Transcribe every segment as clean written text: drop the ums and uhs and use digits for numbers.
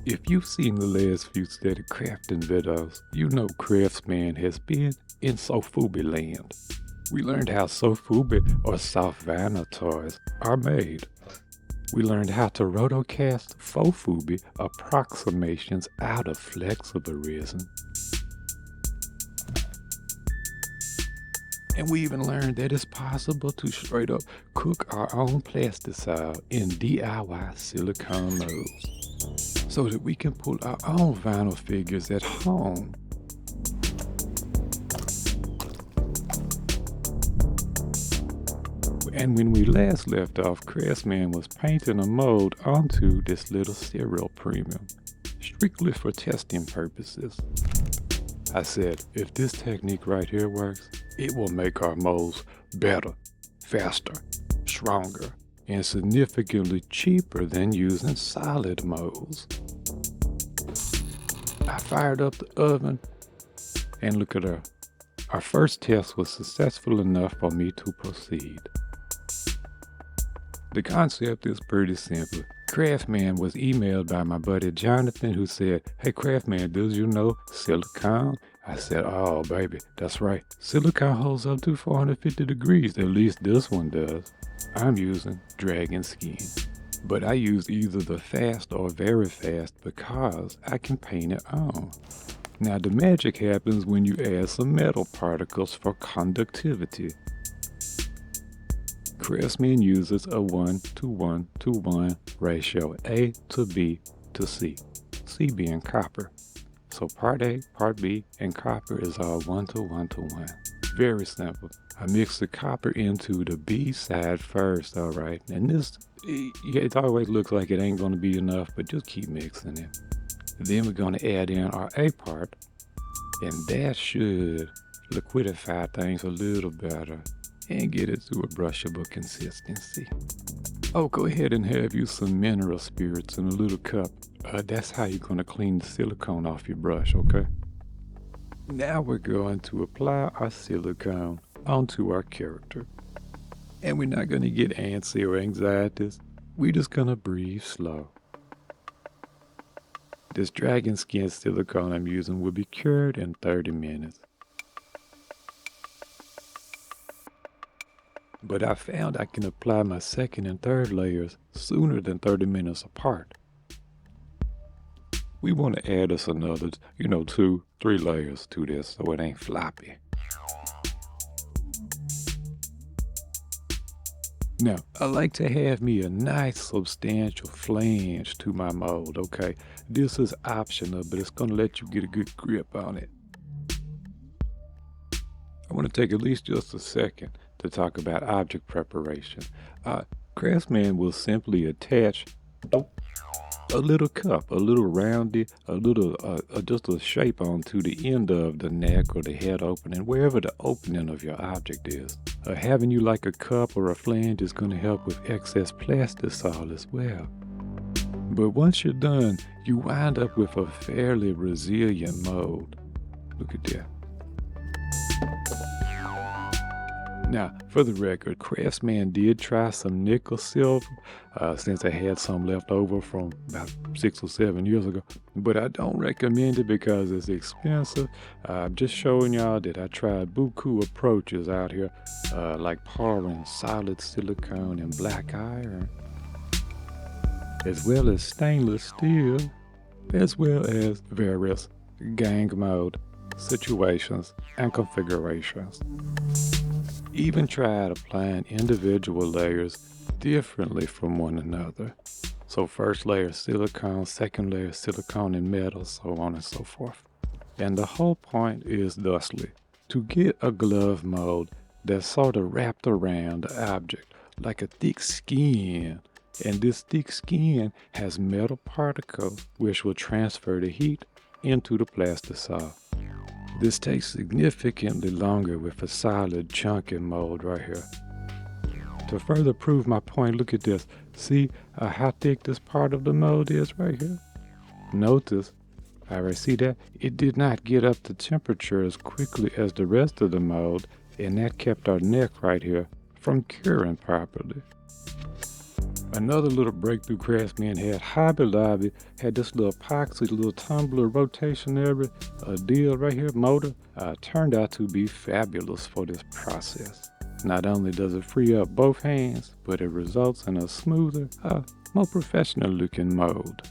If you've seen the last few steady crafting videos, you know Craftsman has been in SOFUBI land. We learned how SOFUBI or soft vinyl toys are made. We learned how to rotocast FOFUBI approximations out of flexible resin. And we even learned that it's possible to straight up cook our own plastisol in DIY silicone molds, so that we can pull our own vinyl figures at home. And when we last left off, Craftsman was painting a mold onto this little cereal premium, strictly for testing purposes. I said, if this technique right here works, it will make our molds better, faster, stronger, and significantly cheaper than using solid molds. I fired up the oven, and look at her. Our first test was successful enough for me to proceed. The concept is pretty simple. Craftsman was emailed by my buddy Jonathan, who said, "Hey Craftsman, do you know silicone?" I said, "Oh baby, that's right. Silicone holds up to 450 degrees, at least this one does. I'm using dragon skin, but I use either the fast or very fast because I can paint it on." Now the magic happens when you add some metal particles for conductivity. Craftsman uses a 1:1:1 ratio, A to B to C, C being copper. So part A, part B, and copper is all 1:1:1. Very simple. I mix the copper into the B side first, alright? And this, it always looks like it ain't gonna be enough, but just keep mixing it. Then we're gonna add in our A part, and that should liquidify things a little better and get it to a brushable consistency. Oh, go ahead and have you some mineral spirits in a little cup. That's how you're gonna clean the silicone off your brush, okay? Now we're going to apply our silicone onto our character. And we're not gonna get antsy or anxieties. We're just gonna breathe slow. This dragon skin silicone I'm using will be cured in 30 minutes. But I found I can apply my second and third layers sooner than 30 minutes apart. We want to add us another, 2-3 layers to this so it ain't floppy. Now, I like to have me a nice substantial flange to my mold, okay? This is optional, but it's gonna let you get a good grip on it. I want to take at least just a second to talk about object preparation. Craftsman will simply attach a little cup, a little roundy, just a shape onto the end of the neck or the head opening, wherever the opening of your object is. Having you like a cup or a flange is going to help with excess plastisol as well. But once you're done, you wind up with a fairly resilient mold. Look at that. Now, for the record, Craftsman did try some nickel silver since I had some left over from about 6 or 7 years ago. But I don't recommend it because it's expensive. I'm just showing y'all that I tried buku approaches out here, like pouring solid silicone and black iron, as well as stainless steel, as well as various gang mode situations and configurations. Even tried applying individual layers differently from one another. So first layer silicone, second layer silicone and metal, so on and so forth. And the whole point is thusly, to get a glove mold that's sort of wrapped around the object like a thick skin. And this thick skin has metal particles which will transfer the heat into the plastisol. This takes significantly longer with a solid chunky mold right here. To further prove my point, look at this. See how thick this part of the mold is right here? Notice, alright, see that? It did not get up to temperature as quickly as the rest of the mold, and that kept our neck right here from curing properly. Another little breakthrough Craftsman had, Hobby Lobby had this little epoxy, little tumbler rotationary deal right here, motor, turned out to be fabulous for this process. Not only does it free up both hands, but it results in a smoother, more professional looking mold.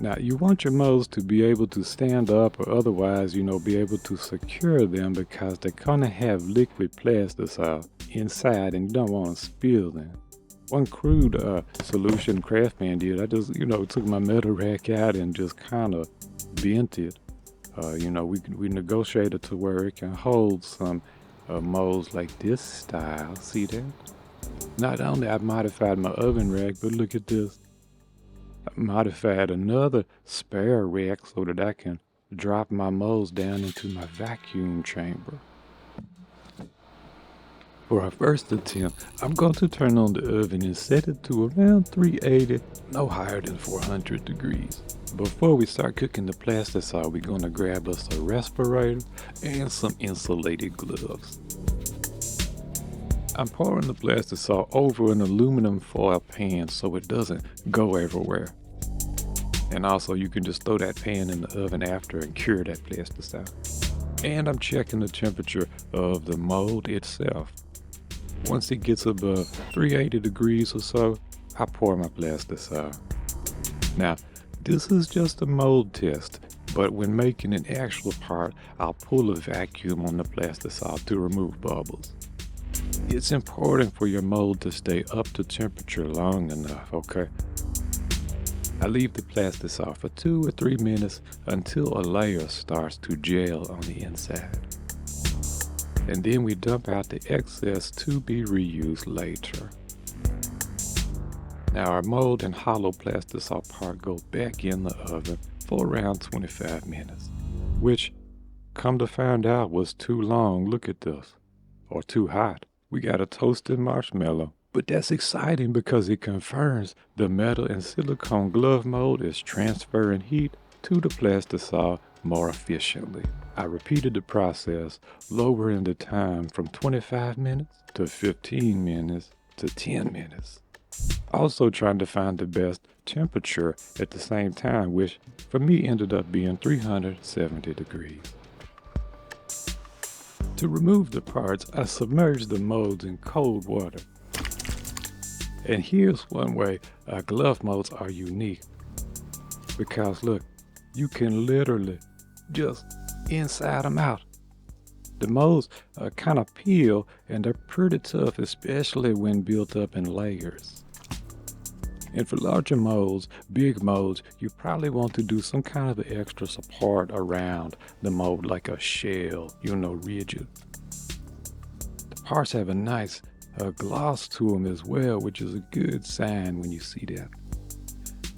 Now, you want your molds to be able to stand up or otherwise, be able to secure them because they're gonna have liquid plastisol inside and you don't want to spill them. One crude solution Craftsman did, I just, took my metal rack out and just kind of bent it. We negotiated to where it can hold some molds like this style. See that? Not only I modified my oven rack, but look at this. I modified another spare rack so that I can drop my molds down into my vacuum chamber. For our first attempt, I'm going to turn on the oven and set it to around 380, no higher than 400 degrees. Before we start cooking the plastisol, we're going to grab us a respirator and some insulated gloves. I'm pouring the plastisol over an aluminum foil pan so it doesn't go everywhere. And also you can just throw that pan in the oven after and cure that plastisol. And I'm checking the temperature of the mold itself. Once it gets above 380 degrees or so, I pour my plastisol. Now, this is just a mold test, but when making an actual part, I'll pull a vacuum on the plastisol to remove bubbles. It's important for your mold to stay up to temperature long enough, okay? I leave the plastisol for 2 or 3 minutes until a layer starts to gel on the inside. And then we dump out the excess to be reused later. Now our mold and hollow plastisol part go back in the oven for around 25 minutes, which, come to find out, was too long. Look at this. Or too hot. We got a toasted marshmallow. But that's exciting because it confirms the metal and silicone glove mold is transferring heat to the plastisol more efficiently. I repeated the process, lowering the time from 25 minutes to 15 minutes to 10 minutes. Also trying to find the best temperature at the same time, which for me ended up being 370 degrees. To remove the parts, I submerged the molds in cold water. And here's one way glove molds are unique. Because look, you can literally just inside them out. The molds kind of peel and they're pretty tough, especially when built up in layers. And for larger molds, big molds, you probably want to do some kind of extra support around the mold, like a shell, rigid. The parts have a nice gloss to them as well, which is a good sign when you see that.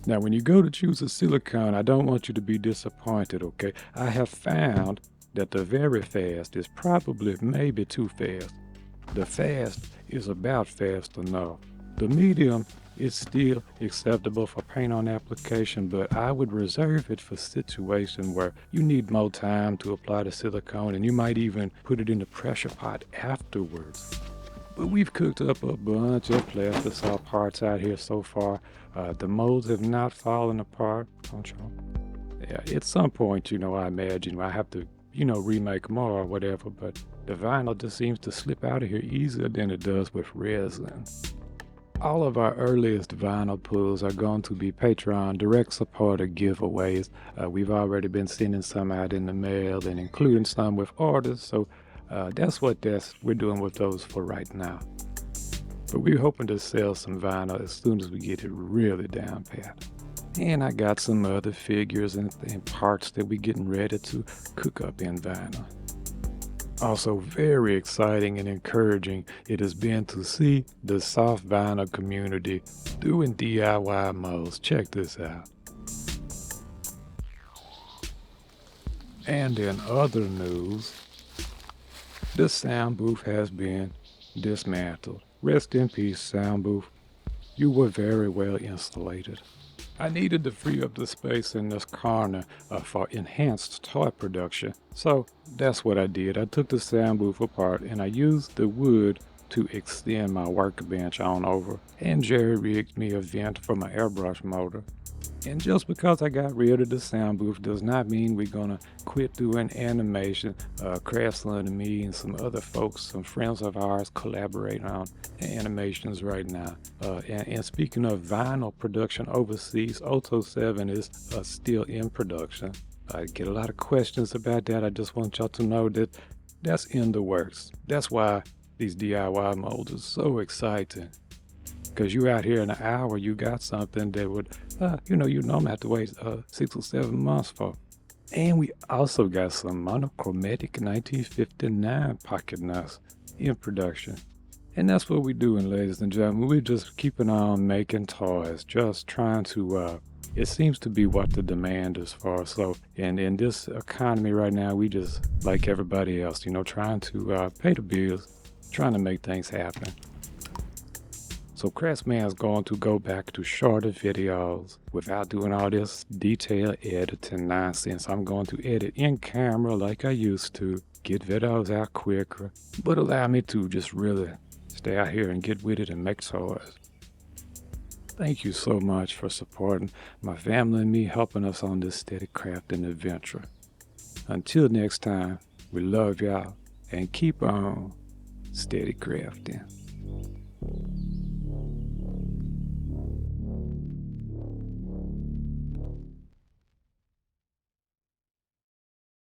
Now, when you go to choose a silicone, I don't want you to be disappointed, okay? I have found that the very fast is probably maybe too fast. The fast is about fast enough. The medium is still acceptable for paint-on application, but I would reserve it for situations where you need more time to apply the silicone, and you might even put it in the pressure pot afterwards. But we've cooked up a bunch of plastisol parts out here so far. The molds have not fallen apart, don't you? Yeah, at some point, I imagine I have to, remake more or whatever, but the vinyl just seems to slip out of here easier than it does with resin. All of our earliest vinyl pulls are going to be Patreon direct supporter giveaways. We've already been sending some out in the mail and including some with orders, so that's what we're doing with those for right now. But we're hoping to sell some vinyl as soon as we get it really down pat. And I got some other figures and parts that we're getting ready to cook up in vinyl. Also very exciting and encouraging it has been to see the soft vinyl community doing DIY molds. Check this out. And in other news, the sound booth has been dismantled. Rest in peace, sound booth. You were very well insulated. I needed to free up the space in this corner for enhanced toy production, so that's what I did. I took the sound booth apart and I used the wood to extend my workbench on over and jerry-rigged me a vent for my airbrush motor. And just because I got rid of the sound booth does not mean we're gonna quit doing animation. Craftsland and me and some other folks, some friends of ours, collaborate on animations right now. And speaking of vinyl production overseas, Auto 7 is still in production. I get a lot of questions about that. I just want y'all to know that that's in the works. That's why these DIY molds are so exciting. Because you out here in an hour, you got something that would, you normally have to wait 6 or 7 months for. And we also got some monochromatic 1959 pocket knives in production. And that's what we're doing, ladies and gentlemen. We're just keeping on making toys, just trying to, it seems to be what the demand is for. So, and in this economy right now, we just, like everybody else, trying to pay the bills, trying to make things happen. So Craftsman is going to go back to shorter videos without doing all this detail editing nonsense. I'm going to edit in camera like I used to, get videos out quicker, but allow me to just really stay out here and get with it and make toys. Thank you so much for supporting my family and me, helping us on this steady crafting adventure. Until next time, we love y'all and keep on steady crafting.